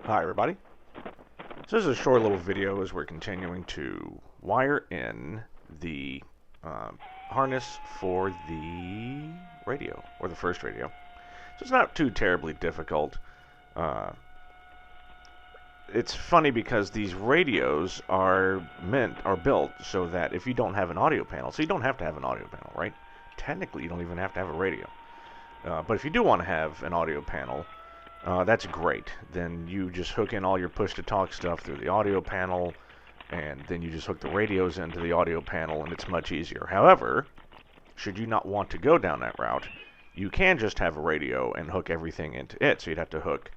Hi everybody. So this is a short little video as we're continuing to wire in the harness for the radio, or the first radio. So it's not too terribly difficult. Uh, it's funny because these radios are built so that if you don't have an audio panel, so you don't have to have an audio panel, right? Technically, you don't even have to have a radio. But if you do want to have an audio panel, that's great. Then you just hook in all your push-to-talk stuff through the audio panel, and then you just hook the radios into the audio panel, and it's much easier. However, should you not want to go down that route, you can just have a radio and hook everything into it. So you'd have to hook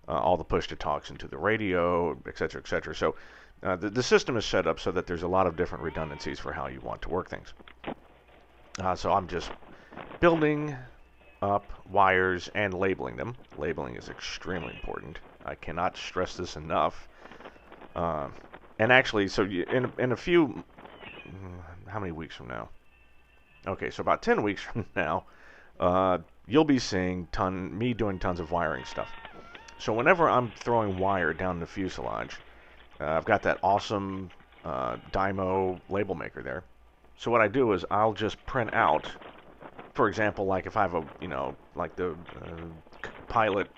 all the push-to-talks into the radio, etc., etc. So the system is set up so that there's a lot of different redundancies for how you want to work things. So I'm just building up wires and labeling them. Labeling is extremely important. I cannot stress this enough. And actually, so in a few, how many weeks from now? Okay, so about 10 weeks from now, you'll be seeing me doing tons of wiring stuff. So whenever I'm throwing wire down the fuselage, I've got that awesome Dymo label maker there. So what I do is I'll just print out, for example, like if I have like the pilot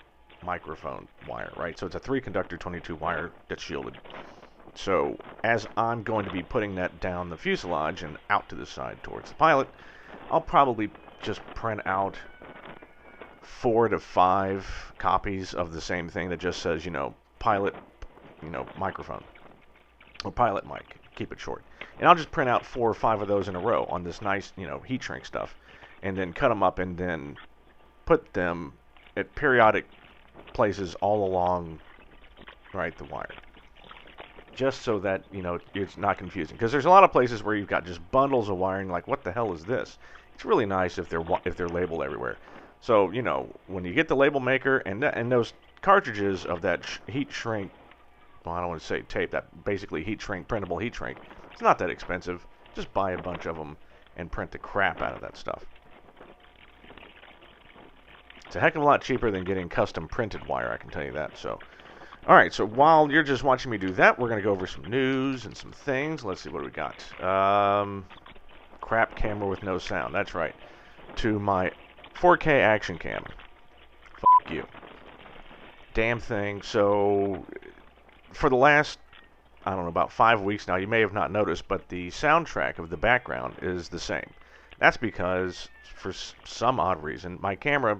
microphone wire, right? So it's a 3-conductor 22 wire that's shielded. So as I'm going to be putting that down the fuselage and out to the side towards the pilot, I'll probably just print out 4 to 5 copies of the same thing that just says, pilot, microphone, or pilot mic. Keep it short. And I'll just print out 4 or 5 of those in a row on this nice, heat shrink stuff, and then cut them up and then put them at periodic places all along, right, the wire. Just so that, it's not confusing. Because there's a lot of places where you've got just bundles of wiring, like, what the hell is this? It's really nice if they're labeled everywhere. So, when you get the label maker and those cartridges of that heat shrink, well, I don't want to say tape, that basically heat shrink, printable heat shrink, it's not that expensive. Just buy a bunch of them and print the crap out of that stuff. It's a heck of a lot cheaper than getting custom printed wire, I can tell you that. So, all right, so while you're just watching me do that, we're going to go over some news and some things. Let's see, what do we got? Crap camera with no sound. That's right. To my 4K action cam. Fuck you. Damn thing. So, for the last, I don't know, about 5 weeks now, you may have not noticed, but the soundtrack of the background is the same. That's because, for some odd reason, my camera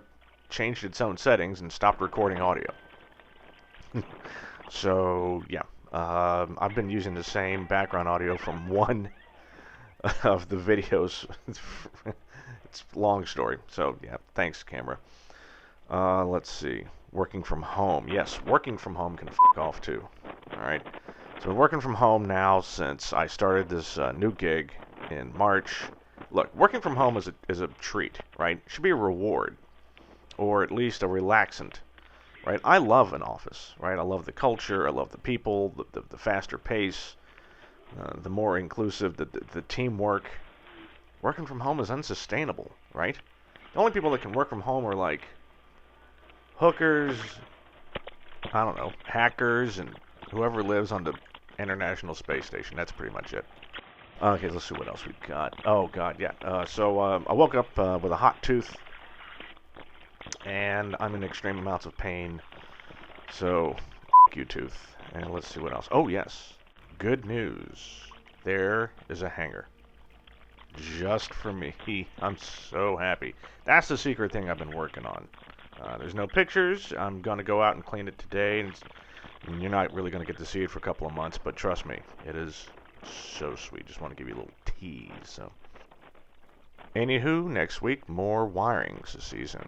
changed its own settings and stopped recording audio. So, yeah. I've been using the same background audio from one of the videos. It's a long story. So, yeah, thanks, camera. Let's see. Working from home. Yes, working from home can fuck off, too. Alright. So, I've been working from home now since I started this new gig in March. Look, working from home is a treat, right? It should be a reward. Or at least a relaxant, right? I love an office, right? I love the culture, I love the people, the faster pace, the more inclusive, the teamwork. Working from home is unsustainable, right? The only people that can work from home are like hookers, I don't know, hackers, and whoever lives on the International Space Station. That's pretty much it. Okay, let's see what else we've got. Oh, God, yeah. So I woke up with a hot tooth, and I'm in extreme amounts of pain. So, f*** you, tooth. And let's see what else. Oh, yes. Good news. There is a hanger. Just for me. I'm so happy. That's the secret thing I've been working on. There's no pictures. I'm going to go out and clean it today. And you're not really going to get to see it for a couple of months. But trust me, it is so sweet. Just want to give you a little tease. So, anywho, next week, more wirings this season.